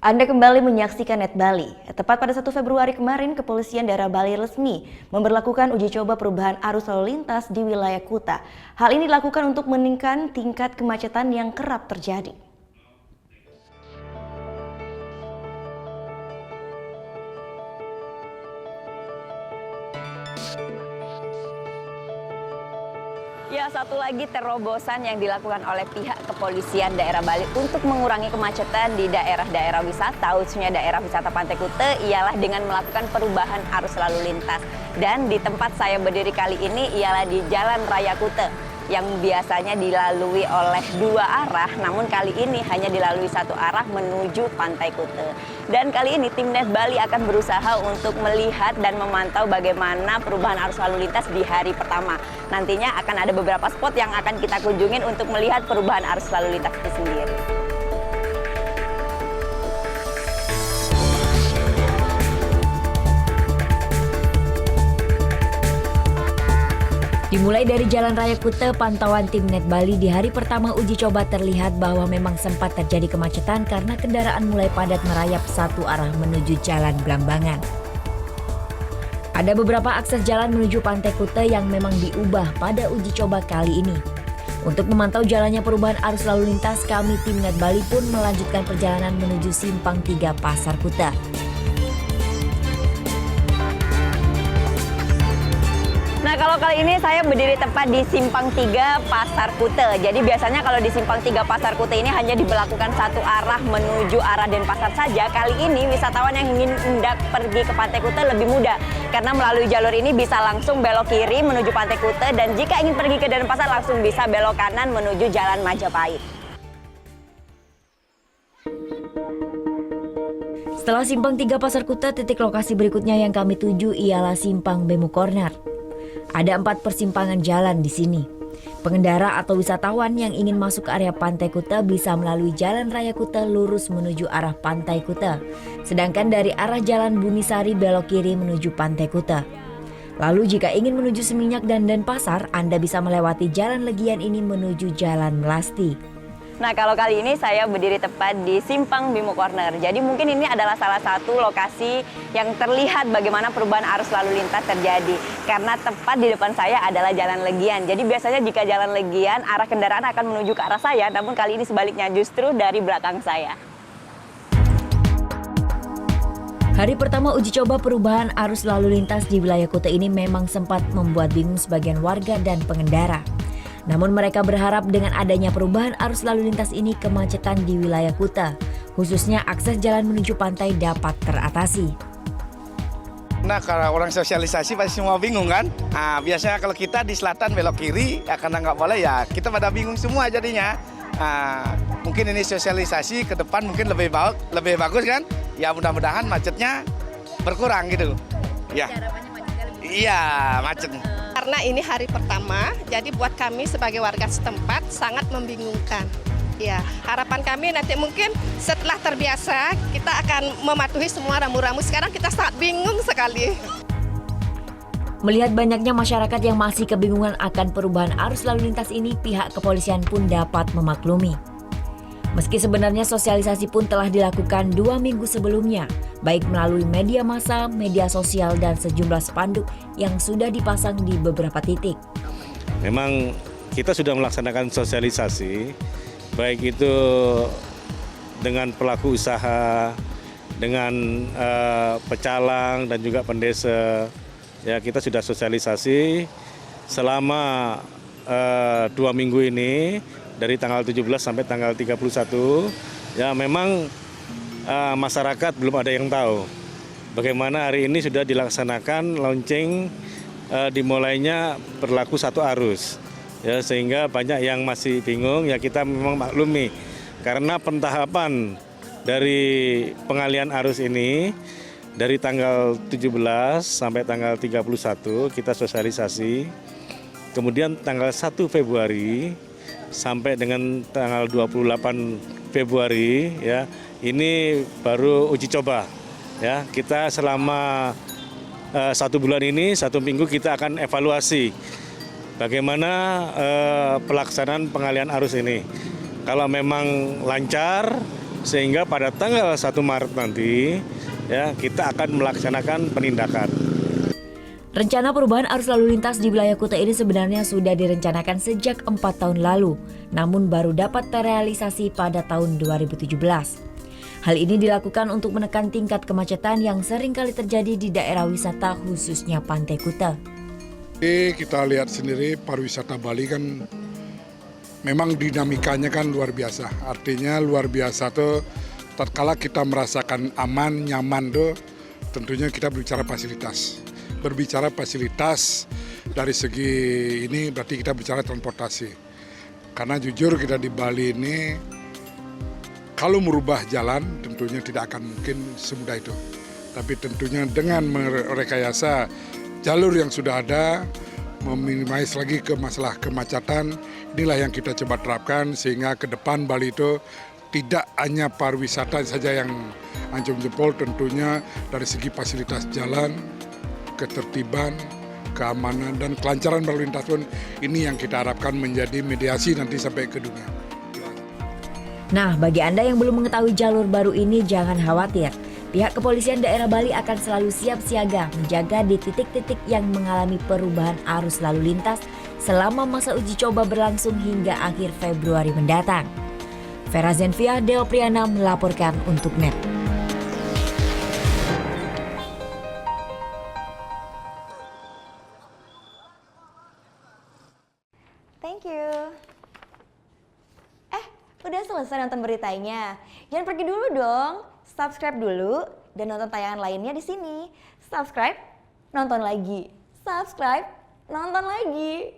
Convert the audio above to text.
Anda kembali menyaksikan Net Bali. Tepat pada 1 Februari kemarin, Kepolisian Daerah Bali resmi memberlakukan uji coba perubahan arus lalu lintas di wilayah Kuta. Hal ini dilakukan untuk meningkatkan tingkat kemacetan yang kerap terjadi. Ya, satu lagi terobosan yang dilakukan oleh pihak kepolisian daerah Bali untuk mengurangi kemacetan di daerah-daerah wisata, khususnya daerah wisata Pantai Kuta, ialah dengan melakukan perubahan arus lalu lintas. Dan di tempat saya berdiri kali ini ialah di Jalan Raya Kuta, yang biasanya dilalui oleh dua arah, namun kali ini hanya dilalui satu arah menuju Pantai Kuta. Dan kali ini tim Net Bali akan berusaha untuk melihat dan memantau bagaimana perubahan arus lalu lintas di hari pertama. Nantinya akan ada beberapa spot yang akan kita kunjungin untuk melihat perubahan arus lalu lintas itu sendiri. Dimulai dari Jalan Raya Kuta, pantauan tim Net Bali di hari pertama uji coba terlihat bahwa memang sempat terjadi kemacetan karena kendaraan mulai padat merayap satu arah menuju Jalan Blambangan. Ada beberapa akses jalan menuju Pantai Kuta yang memang diubah pada uji coba kali ini. Untuk memantau jalannya perubahan arus lalu lintas, kami tim Net Bali pun melanjutkan perjalanan menuju Simpang 3 Pasar Kuta. Nah, kalau kali ini saya berdiri tepat di Simpang 3 Pasar Kuta. Jadi biasanya kalau di Simpang 3 Pasar Kuta ini hanya diberlakukan satu arah menuju arah Denpasar saja. Kali ini wisatawan yang ingin hendak pergi ke Pantai Kuta lebih mudah. Karena melalui jalur ini bisa langsung belok kiri menuju Pantai Kuta, dan jika ingin pergi ke Denpasar langsung bisa belok kanan menuju Jalan Majapahit. Setelah Simpang 3 Pasar Kuta, titik lokasi berikutnya yang kami tuju ialah Simpang Bemu Corner. Ada 4 persimpangan jalan di sini. Pengendara atau wisatawan yang ingin masuk ke area Pantai Kuta bisa melalui Jalan Raya Kuta lurus menuju arah Pantai Kuta. Sedangkan dari arah Jalan Bumisari belok kiri menuju Pantai Kuta. Lalu jika ingin menuju Seminyak dan Denpasar, Anda bisa melewati jalan legian ini menuju Jalan Melasti. Nah, kalau kali ini saya berdiri tepat di Simpang Bemu Corner. Jadi mungkin ini adalah salah satu lokasi yang terlihat bagaimana perubahan arus lalu lintas terjadi. Karena tepat di depan saya adalah Jalan Legian. Jadi biasanya jika Jalan Legian, arah kendaraan akan menuju ke arah saya. Namun kali ini sebaliknya, justru dari belakang saya. Hari pertama uji coba perubahan arus lalu lintas di wilayah Kuta ini memang sempat membuat bingung sebagian warga dan pengendara. Namun mereka berharap dengan adanya perubahan arus lalu lintas ini kemacetan di wilayah Kuta, khususnya akses jalan menuju pantai dapat teratasi. Nah, kalau orang sosialisasi pasti semua bingung kan? Nah, biasanya kalau kita di selatan belok kiri, ya karena nggak boleh ya kita pada bingung semua jadinya. Nah, mungkin ini sosialisasi ke depan mungkin lebih bagus kan? Ya mudah-mudahan macetnya berkurang gitu. Ya. Iya, macet. Karena ini hari pertama, jadi buat kami sebagai warga setempat sangat membingungkan. Ya, harapan kami nanti mungkin setelah terbiasa kita akan mematuhi semua rambu-rambu. Sekarang kita sangat bingung sekali. Melihat banyaknya masyarakat yang masih kebingungan akan perubahan arus lalu lintas ini, pihak kepolisian pun dapat memaklumi. Meski sebenarnya sosialisasi pun telah dilakukan 2 minggu sebelumnya, baik melalui media massa, media sosial, dan sejumlah spanduk yang sudah dipasang di beberapa titik. Memang kita sudah melaksanakan sosialisasi, baik itu dengan pelaku usaha, dengan pecalang dan juga pendesa. Ya, kita sudah sosialisasi selama 2 minggu ini, dari tanggal 17 sampai tanggal 31, ya memang masyarakat belum ada yang tahu bagaimana hari ini sudah dilaksanakan launching dimulainya berlaku satu arus, ya sehingga banyak yang masih bingung. Ya kita memang maklumi karena pentahapan dari pengalihan arus ini dari tanggal 17 sampai tanggal 31 kita sosialisasi, kemudian tanggal 1 Februari sampai dengan tanggal 28 Februari ya ini baru uji coba ya. Kita selama 1 bulan ini, 1 minggu kita akan evaluasi bagaimana pelaksanaan pengalihan arus ini. Kalau memang lancar sehingga pada tanggal 1 Maret nanti ya kita akan melaksanakan penindakan. Rencana perubahan arus lalu lintas di wilayah Kuta ini sebenarnya sudah direncanakan sejak 4 tahun lalu, namun baru dapat terrealisasi pada tahun 2017. Hal ini dilakukan untuk menekan tingkat kemacetan yang sering kali terjadi di daerah wisata khususnya Pantai Kuta. Kita lihat sendiri pariwisata Bali kan memang dinamikanya kan luar biasa. Artinya luar biasa tuh tatkala kita merasakan aman, nyaman tuh tentunya kita berbicara fasilitas. Berbicara fasilitas dari segi ini berarti kita bicara transportasi. Karena jujur kita di Bali ini kalau merubah jalan tentunya tidak akan mungkin semudah itu. Tapi tentunya dengan merekayasa jalur yang sudah ada, meminimais lagi ke masalah kemacetan, inilah yang kita coba terapkan sehingga ke depan Bali itu tidak hanya pariwisata saja yang anjung jempol, tentunya dari segi fasilitas jalan, ketertiban, keamanan, dan kelancaran berlalu lintas pun ini yang kita harapkan menjadi mediasi nanti sampai ke dunia. Nah, bagi Anda yang belum mengetahui jalur baru ini jangan khawatir. Pihak kepolisian daerah Bali akan selalu siap siaga menjaga di titik-titik yang mengalami perubahan arus lalu lintas selama masa uji coba berlangsung hingga akhir Februari mendatang. Vera Zenvia, Deo Priana melaporkan untuk NET. Thank you. Udah selesai nonton beritanya? Jangan pergi dulu dong. Subscribe dulu dan nonton tayangan lainnya di sini. Subscribe, nonton lagi. Subscribe, nonton lagi.